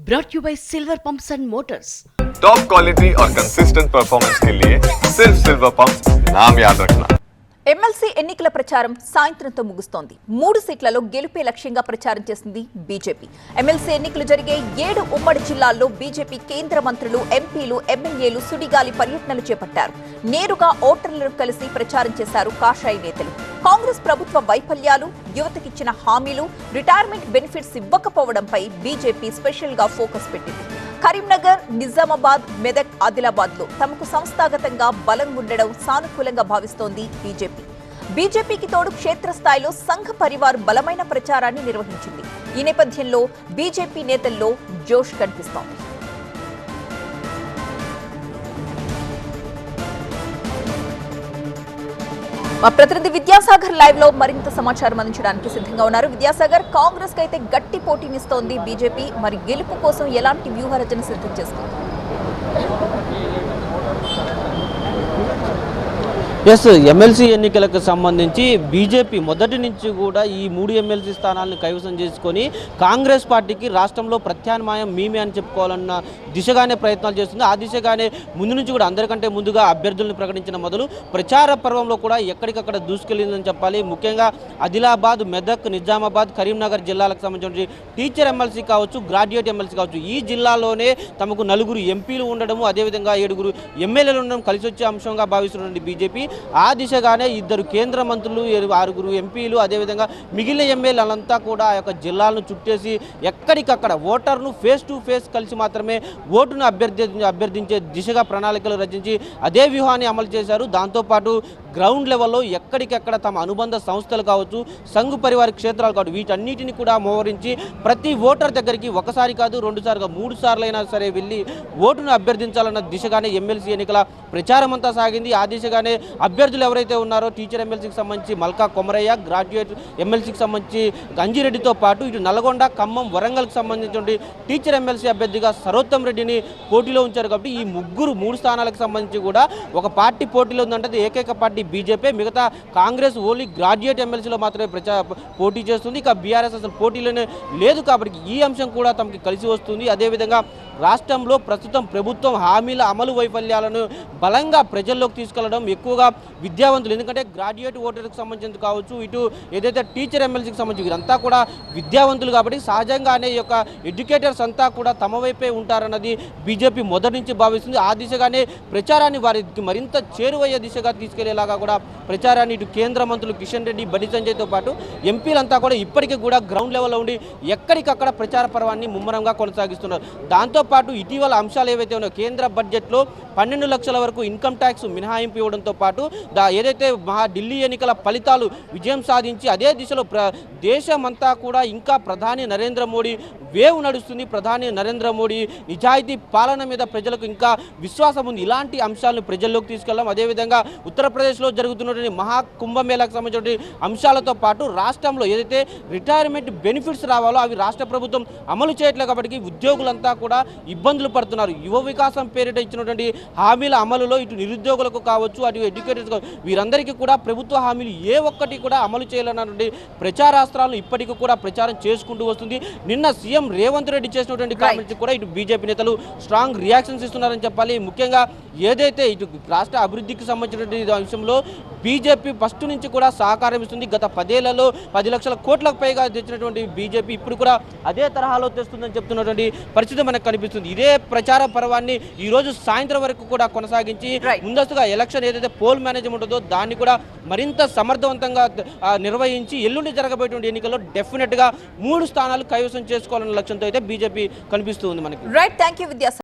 brought you by Silver Pumps and Motors. Top quality और consistent performance के लिए सिर्फ सिल्वर पंप्स नाम याद रखना। ఎమ్మెల్సీ ఎన్నికల ప్రచారం సాయంత్రంతో ముగుస్తోంది. 3 సీట్లలో గెలుపే లక్ష్యంగా ప్రచారం చేసింది బీజేపీ. ఎమ్మెల్సీ ఎన్నికలు జరిగే 7 ఉమ్మడి జిల్లాల్లో బీజేపీ కేంద్ర మంత్రులు, ఎంపీలు, ఎమ్మెల్యేలు సుడిగాలి పర్యటనలు చేపట్టారు. నేరుగా ఓటర్లను కలిసి ప్రచారం చేశారు కాషాయ నేతలు. కాంగ్రెస్ ప్రభుత్వ వైఫల్యాలు, యువతకిచ్చిన హామీలు, రిటైర్మెంట్ బెనిఫిట్స్ ఇవ్వకపోవడంపై బీజేపీ స్పెషల్ గా ఫోకస్ పెట్టింది. కరీంనగర్, నిజామాబాద్, మెదక్, ఆదిలాబాద్ లో తమకు సంస్థాగతంగా బలం ఉండడం సానుకూలంగా భావిస్తోంది బీజేపీ. బీజేపీకి తోడు క్షేత్రస్థాయిలో సంఘ పరివార్ బలమైన ప్రచారాన్ని నిర్వహించింది. ఈ నేపథ్యంలో బీజేపీ నేతల్లో జోష్ కనిపిస్తోంది. మా ప్రతినిధి విద్యాసాగర్ లైవ్ లో మరింత సమాచారం అందించడానికి సిద్ధంగా ఉన్నారు. విద్యాసాగర్, కాంగ్రెస్ కి అయితే గట్టి పోటీనిస్తోంది బీజేపీ. మరి గెలుపు కోసం ఎలాంటి వ్యూహరచన సిద్ధం చేస్తుంది? ఎమ్మెల్సీ ఎన్నికలకు సంబంధించి బీజేపీ మొదటి నుంచి కూడా ఈ 3 ఎమ్మెల్సీ స్థానాలను కైవసం చేసుకొని కాంగ్రెస్ పార్టీకి రాష్ట్రంలో ప్రత్యామ్నాయం మేమే అని చెప్పుకోవాలన్న దిశగానే ప్రయత్నాలు చేస్తుంది. ఆ దిశగానే ముందు నుంచి కూడా అందరికంటే ముందుగా అభ్యర్థులను ప్రకటించిన మొదలు ప్రచార పర్వంలో కూడా ఎక్కడికక్కడ దూసుకెళ్లిందని చెప్పాలి. ముఖ్యంగా ఆదిలాబాద్, మెదక్, నిజామాబాద్, కరీంనగర్ జిల్లాలకు సంబంధించిన టీచర్ ఎమ్మెల్సీ కావచ్చు, గ్రాడ్యుయేట్ ఎమ్మెల్సీ కావచ్చు, ఈ జిల్లాలోనే తమకు 4 ఎంపీలు ఉండడము, అదేవిధంగా 7 ఎమ్మెల్యేలు ఉండడం కలిసి వచ్చే అంశంగా భావిస్తున్నటువంటి బీజేపీ ఆ దిశగానే 2 కేంద్ర మంత్రులు, 6 ఎంపీలు, అదేవిధంగా మిగిలిన ఎమ్మెల్యేలంతా కూడా ఆ యొక్క జిల్లాలను చుట్టేసి ఎక్కడికక్కడ ఓటర్ను ఫేస్ టు ఫేస్ కలిసి మాత్రమే ఓటును అభ్యర్థించే దిశగా ప్రణాళికలు రచించి అదే వ్యూహాన్ని అమలు చేశారు. దాంతోపాటు గ్రౌండ్ లెవెల్లో ఎక్కడికెక్కడ తమ అనుబంధ సంస్థలు కావచ్చు, సంఘ పరివార క్షేత్రాలు కావచ్చు, వీటన్నిటిని కూడా మోహరించి ప్రతి ఓటర్ దగ్గరికి ఒకసారి కాదు, 2 సార్లు 3 సార్లైనా సరే వెళ్ళి ఓటును అభ్యర్థించాలన్న దిశగానే ఎమ్మెల్సీ ఎన్నికల ప్రచారం అంతా సాగింది. ఆ దిశగానే అభ్యర్థులు ఎవరైతే ఉన్నారో టీచర్ ఎమ్మెల్సీకి సంబంధించి మల్కా కొమరయ్య, గ్రాడ్యుయేట్ ఎమ్మెల్సీకి సంబంధించి గంజిరెడ్డితో పాటు ఇటు నల్గొండ, ఖమ్మం, వరంగల్కి సంబంధించిన టీచర్ ఎమ్మెల్సీ అభ్యర్థిగా సరోత్తమ్ రెడ్డిని పోటీలో ఉంచారు. కాబట్టి ఈ 3 స్థానాలకు సంబంధించి కూడా ఒక పార్టీ పోటీలో ఉందంటే ఏకైక పార్టీ బీజేపీ. మిగతా కాంగ్రెస్ ఓన్లీ గ్రాడ్యుయేట్ ఎమ్మెల్సీలో మాత్రమే పోటీ చేస్తుంది. ఇక బీఆర్ఎస్ అసలు పోటీలోనే లేదు. కాబట్టి ఈ అంశం కూడా తమకి కలిసి వస్తుంది. అదేవిధంగా రాష్ట్రంలో ప్రస్తుతం ప్రభుత్వం హామీల అమలు వైఫల్యాలను బలంగా ప్రజల్లోకి తీసుకెళ్లడం, ఎక్కువగా విద్యావంతులు, ఎందుకంటే గ్రాడ్యుయేట్ ఓటర్కి సంబంధించి కావచ్చు, ఇటు ఏదైతే టీచర్ ఎమ్మెల్సీకి సంబంధించి వీరంతా కూడా విద్యావంతులు. కాబట్టి సహజంగానే ఈ యొక్క ఎడ్యుకేటర్స్ అంతా కూడా తమ వైపే ఉంటారన్నది బీజేపీ మొదటి నుంచి భావిస్తుంది. ఆ దిశగానే ప్రచారాన్ని వారికి మరింత చేరువయ్యే దిశగా తీసుకెళ్లేలాగా కూడా ప్రచారాన్ని ఇటు కేంద్ర మంత్రులు కిషన్ రెడ్డి, బండి సంజయ్తో పాటు ఎంపీలంతా కూడా ఇప్పటికీ కూడా గ్రౌండ్ లెవెల్లో ఉండి ఎక్కడికక్కడ ప్రచార పర్వాన్ని ముమ్మరంగా కొనసాగిస్తున్నారు. దాంతోపాటు ఇటీవల అంశాలు ఏవైతే ఉన్నాయో, కేంద్ర బడ్జెట్లో 12 లక్షల వరకు ఇన్కమ్ ట్యాక్స్ మినహాయింపు ఇవ్వడంతో పాటు ఏదైతే ఢిల్లీ ఎన్నికల ఫలితాలు విజయం సాధించి అదే దిశలో దేశమంతా కూడా ఇంకా ప్రధాని నరేంద్ర మోడీ వేవ్ నడుస్తుంది. ప్రధాని నరేంద్ర మోడీ నిజాయితీ పాలన మీద ప్రజలకు ఇంకా విశ్వాసం ఉంది. ఇలాంటి అంశాలను ప్రజల్లోకి తీసుకెళ్లాం. అదేవిధంగా ఉత్తరప్రదేశ్లో జరుగుతున్నటువంటి మహాకుంభమేళాకు సంబంధించిన అంశాలతో పాటు రాష్ట్రంలో ఏదైతే రిటైర్మెంట్ బెనిఫిట్స్ రావాలో అవి రాష్ట్ర ప్రభుత్వం అమలు చేయట్లేదు. కాబట్టి ఉద్యోగులంతా కూడా ఇబ్బందులు పడుతున్నారు. యువ వికాసం పేరిట ఇచ్చినటువంటి హామీల అమలులో ఇటు నిరుద్యోగులకు కావచ్చు, అటు ఎడ్యుకేటర్స్ వీరందరికీ కూడా ప్రభుత్వ హామీలు ఏ ఒక్కటి కూడా అమలు చేయాలన్నటువంటి ప్రచారాస్త్రాలను ఇప్పటికీ కూడా ప్రచారం చేసుకుంటూ వస్తుంది. నిన్న సీఎం రేవంత్ రెడ్డి చేసినటువంటి కామెంట్స్ కూడా ఇటు బీజేపీ నేతలు స్ట్రాంగ్ రియాక్షన్స్ ఇస్తున్నారని చెప్పాలి. ముఖ్యంగా ఏదైతే ఇటు రాష్ట్ర అభివృద్ధికి సంబంధించినటువంటి అంశంలో బీజేపీ ఫస్ట్ నుంచి కూడా సహకారం ఇస్తుంది. గత 10 ఏళ్లలో 10 లక్షల కోట్లకు పైగా తెచ్చినటువంటి బీజేపీ ఇప్పుడు కూడా అదే తరహాలో తెస్తుందని చెప్తున్నటువంటి పరిస్థితి మనకు కనిపిస్తుంది. ఇదే ప్రచార పర్వాన్ని ఈ రోజు సాయంత్రం వరకు కూడా కొనసాగించి ముందస్తుగా ఎలక్షన్ ఏదైతే పోల్ మేనేజ్మెంట్ ఉందో దాన్ని కూడా మరింత సమర్థవంతంగా నిర్వహించి ఎల్లుండి జరగబోయేటువంటి ఎన్నికల్లో డెఫినెట్ గా 3 స్థానాలు కైవసం చేసుకోవాలన్న లక్ష్యంతో అయితే బీజేపీ కనిపిస్తుంది మనకి. Right, thank you Vidyasagar.